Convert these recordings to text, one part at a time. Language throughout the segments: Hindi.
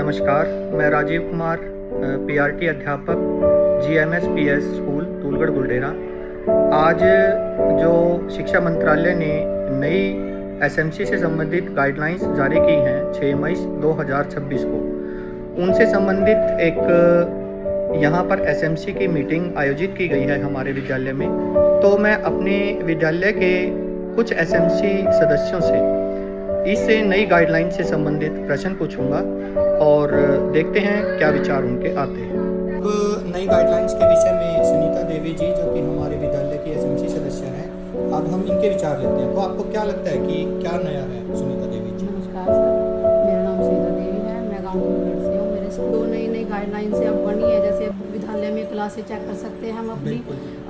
नमस्कार, मैं राजीव कुमार, पीआरटी अध्यापक, जीएमएस स्कूल तूलगढ़ बुलडेरा। आज जो शिक्षा मंत्रालय ने नई एसएमसी से संबंधित गाइडलाइंस जारी की हैं 6 मई 2026 को, उनसे संबंधित एक यहाँ पर एसएमसी की मीटिंग आयोजित की गई है हमारे विद्यालय में। तो मैं अपने विद्यालय के कुछ एसएमसी सदस्यों से इस नई गाइडलाइन से संबंधित प्रश्न पूछूंगा और देखते हैं क्या विचार उनके आते हैं। नई गाइडलाइंस के विषय में सुनीता देवी जी, जो कि हमारे विद्यालय की एसएमसी सदस्य हैं, अब हम इनके विचार लेते हैं। तो आपको क्या लगता है कि क्या नया है, सुनीता देवी जी? नमस्कार सर, मेरा नाम सुनीता देवी है। मैं गाँव तूलगढ़ से हूँ। मेरे दो नई गाइडलाइन से अब बनी है, जैसे विद्यालय में क्लासें चेक कर सकते हैं हम अपनी,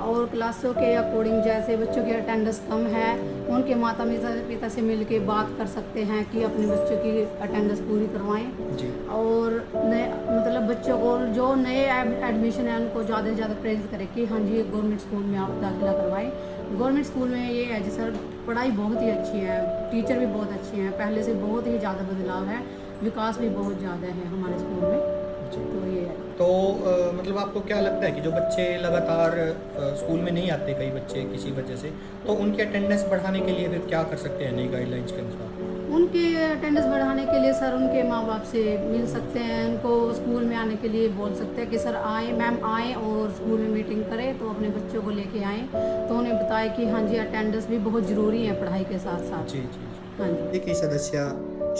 और क्लासों के अकॉर्डिंग जैसे बच्चों की अटेंडेंस कम है, उनके माता पिता से मिल के बात कर सकते हैं कि अपने बच्चों की अटेंडेंस पूरी करवाएं जी। और नए मतलब बच्चों को जो नए एडमिशन है उनको ज़्यादा से ज़्यादा प्रेरित करें कि हाँ जी गवर्नमेंट स्कूल में आप दाखिला करवाएं। गवर्नमेंट स्कूल में ये है जी सर, पढ़ाई बहुत ही अच्छी है, टीचर भी बहुत अच्छे हैं, पहले से बहुत ही ज़्यादा बदलाव है, विकास भी बहुत ज़्यादा है हमारे स्कूल में। तो ये है। तो मतलब आपको क्या लगता है कि जो बच्चे लगातार स्कूल में नहीं आते, कई बच्चे किसी वजह से, तो उनकी अटेंडेंस बढ़ाने के लिए फिर क्या कर सकते हैं नई गाइडलाइंस के अनुसार? उनके अटेंडेंस बढ़ाने के लिए सर उनके माँ बाप से मिल सकते हैं, उनको स्कूल में आने के लिए बोल सकते हैं कि सर आएँ, मैम आएँ और स्कूल में मीटिंग करें, तो अपने बच्चों को लेके आएँ, तो उन्हें बताएं कि हाँ जी अटेंडेंस भी बहुत ज़रूरी है पढ़ाई के साथ साथ। जी जी। हाँ जी। की सदस्य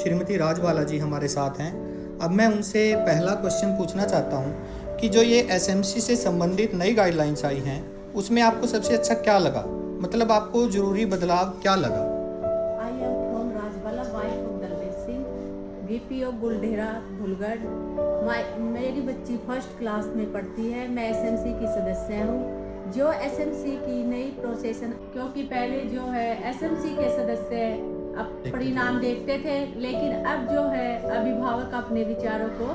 श्रीमती राजबाला जी हमारे साथ हैं। अब मैं उनसे पहला क्वेश्चन पूछना चाहता हूं कि जो ये एसएमसी से संबंधित नई गाइडलाइंस आई हैं, उसमें आपको सबसे अच्छा क्या लगा, मतलब आपको जरूरी बदलाव क्या लगा? I am from Rajbala, wife of Dalbir Singh, VP of Buldera Bulgarh. मेरी बच्ची फर्स्ट क्लास में पढ़ती है। मैं एसएमसी की सदस्य हूँ। जो एसएमसी की नई प्रोसेसन, क्योंकि पहले जो है एसएमसी के सदस्य अब परिणाम देखते थे, लेकिन अब जो है अभिभावक अपने विचारों को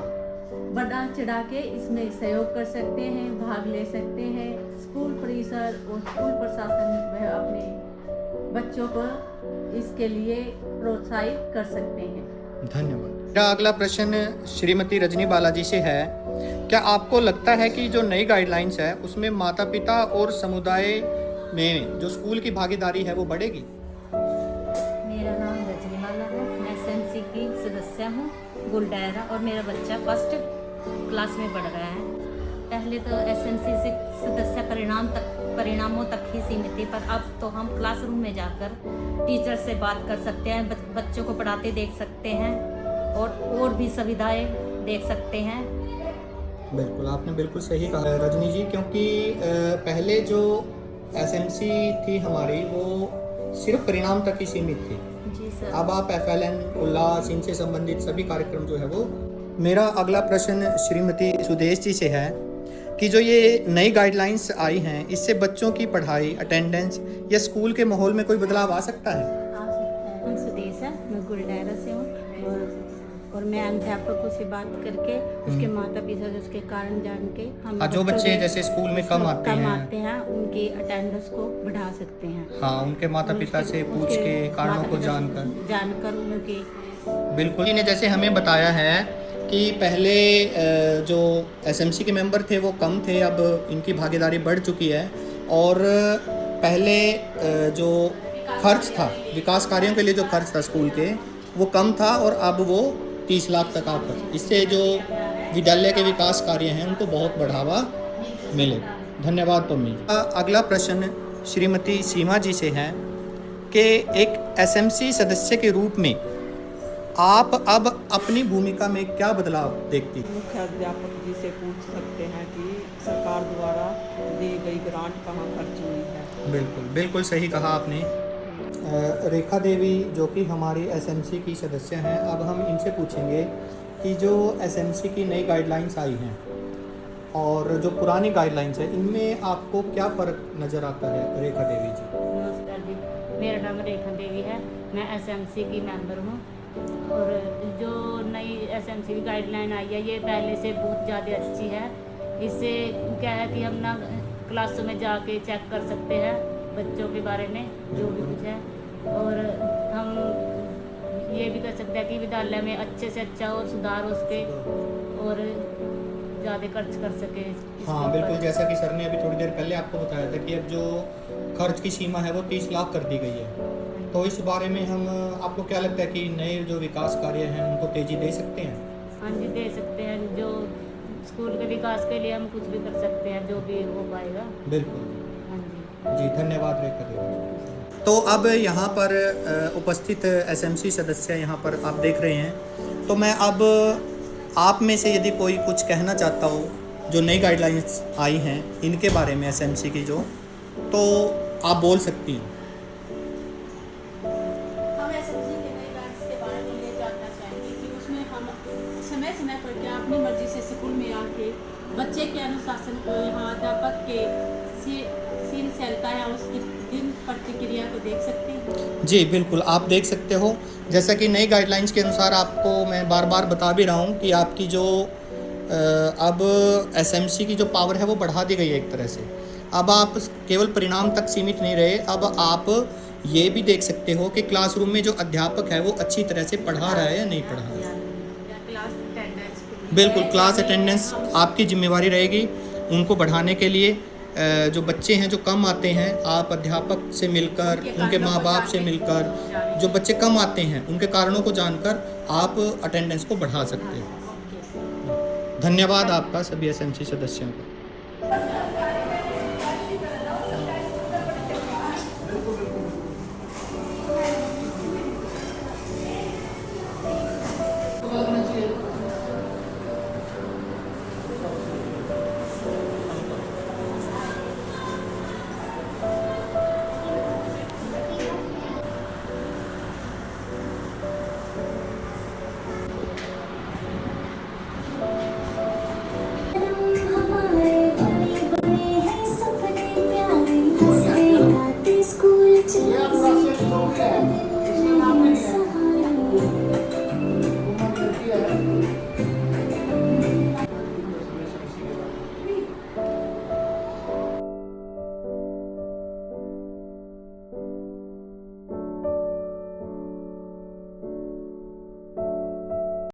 बढ़ा चढ़ा के इसमें सहयोग कर सकते हैं, भाग ले सकते हैं। स्कूल परिसर और स्कूल प्रशासन वह अपने बच्चों को इसके लिए प्रोत्साहित कर सकते हैं। धन्यवाद। मेरा अगला प्रश्न श्रीमती रजनी बालाजी से है। क्या आपको लगता है कि जो नई गाइडलाइंस है उसमें माता पिता और समुदाय में जो स्कूल की भागीदारी है वो बढ़ेगी? मेरा नाम रजनी बाला है। मैं एसएमसी की सदस्य हूँ बुलडेरा, और मेरा बच्चा फर्स्ट क्लास में पढ़ रहा है। पहले तो एसएमसी से सदस्य परिणामों तक ही सीमित थी, पर अब तो हम क्लासरूम में जाकर टीचर से बात कर सकते हैं, बच्चों को पढ़ाते देख सकते हैं और भी सुविधाएं देख सकते हैं। बिल्कुल, आपने बिल्कुल सही कहा रजनी जी, क्योंकि पहले जो एसएमसी थी हमारी वो सिर्फ परिणाम तक ही सीमित थी। जी सर। अब आप एफएलएन, उल्लास, इनसे संबंधित सभी कार्यक्रम जो है वो। मेरा अगला प्रश्न श्रीमती सुदेश जी से है कि जो ये नई गाइडलाइंस आई हैं, इससे बच्चों की पढ़ाई, अटेंडेंस या स्कूल के माहौल में कोई बदलाव आ सकता है? आ सकता है। मैं सुदेश है, मैं बुलडेरा से हूँ, और मैं अध्यापकों से बात करके उसके माता पिता से उसके कारण जान के हम जो बच्चे जैसे स्कूल में कम आते हैं उनकी अटेंडेंस को बढ़ा सकते हैं। हाँ, उनके माता पिता से पूछ के कारणों को जानकर उनके। बिल्कुल। ने जैसे हमें बताया है कि पहले जो एसएमसी के मेंबर थे वो कम थे, अब इनकी भागीदारी बढ़ चुकी है, और पहले जो खर्च था, विकास कार्यों के लिए जो खर्च था स्कूल के, वो कम था, और अब वो 30 लाख तक आ खर्च। इससे जो विद्यालय के विकास कार्य हैं उनको बहुत बढ़ावा मिलेगा। धन्यवाद पम्मी। अगला प्रश्न श्रीमती सीमा जी से है कि एक एसएमसी सदस्य के रूप में आप अब अपनी भूमिका में क्या बदलाव देखती हैं? मुख्य अध्यापक जी से पूछ सकते हैं कि सरकार द्वारा दी गई ग्रांट कहाँ खर्च हुई है। बिल्कुल, बिल्कुल सही कहा आपने। रेखा देवी, जो कि हमारी एसएमसी की सदस्य हैं, अब हम इनसे पूछेंगे कि जो एसएमसी की नई गाइडलाइंस आई हैं और जो पुरानी गाइडलाइंस है, इनमें आपको क्या फ़र्क नज़र आता है? रेखा देवी जी। नमस्कार जी, मेरा नाम रेखा देवी है। मैं एसएमसी की मेंबर हूँ, और जो नई एसएमसी की गाइडलाइन आई है ये पहले से बहुत ज़्यादा अच्छी है। इससे क्या है कि हम ना क्लासों में जाके चेक कर सकते हैं बच्चों के बारे में जो भी कुछ है, और हम ये भी कर सकते सकते हैं कि विद्यालय में अच्छे से अच्छा और सुधार हो सके और ज़्यादा खर्च कर सके इसके हाँ ऊपर। बिल्कुल, जैसा कि सर ने अभी थोड़ी देर पहले आपको बताया था कि अब जो खर्च की सीमा है वो 30 लाख कर दी गई है। तो इस बारे में हम, आपको क्या लगता है कि नए जो विकास कार्य हैं उनको तेजी दे सकते हैं? हाँ जी, दे सकते हैं। जो स्कूल के विकास के लिए हम कुछ भी कर सकते हैं, जो भी हो पाएगा। बिल्कुल हाँ जी। जी, धन्यवाद रेखा देवी। तो अब यहाँ पर उपस्थित एसएमसी सदस्य यहाँ पर आप देख रहे हैं। तो मैं अब आप में से यदि कोई कुछ कहना चाहता हो जो नई गाइडलाइंस आई हैं इनके बारे में एसएमसी की जो, तो आप बोल सकती हैं। हम एसएमसी के नए गाइड्स के बारे में ये जानना चाहेंगे कि उसमें हम समय समय पर क्या अपनी मर्जी से स्कूल में आके बच्चे के अनुशासन को, यहाँ अध्यापक के शीलता है उसकी दिन प्रतिक्रिया को देख सकते हैं। जी बिल्कुल, आप देख सकते हो। जैसा कि नई गाइडलाइंस के अनुसार आपको मैं बार बार बता भी रहा हूँ कि आपकी जो अब एसएमसी की जो पावर है वो बढ़ा दी गई है एक तरह से। अब आप केवल परिणाम तक सीमित नहीं रहे, अब आप ये भी देख सकते हो कि क्लासरूम में जो अध्यापक है वो अच्छी तरह से पढ़ा रहा है या नहीं पढ़ा रहा है। क्लास अटेंडेंस बिल्कुल, क्लास अटेंडेंस आपकी जिम्मेवारी रहेगी उनको बढ़ाने के लिए। जो बच्चे हैं जो कम आते हैं, आप अध्यापक से मिलकर, उनके माँ बाप से मिलकर, जो बच्चे कम आते हैं उनके कारणों को जानकर आप अटेंडेंस को बढ़ा सकते हो। धन्यवाद आपका सभी एसएमसी सदस्यों को।